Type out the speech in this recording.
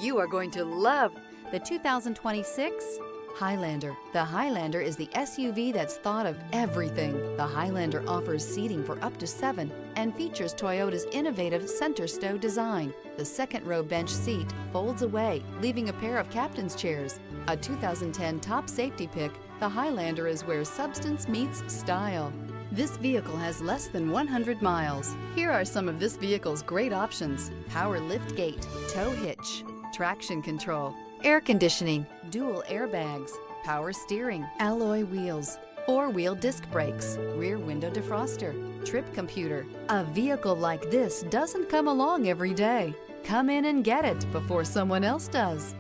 You are going to love the 2026 Highlander. The Highlander is the SUV that's thought of everything. The Highlander offers seating for up to 7 and features Toyota's innovative center stow design. The second row bench seat folds away, leaving a pair of captain's chairs. A 2010 top safety pick, the Highlander is where substance meets style. This vehicle has less than 100 miles. Here are some of this vehicle's great options: power lift gate, tow hitch, traction control, air conditioning, dual airbags, power steering, alloy wheels, 4-wheel disc brakes, rear window defroster, trip computer. A vehicle like this doesn't come along every day. Come in and get it before someone else does.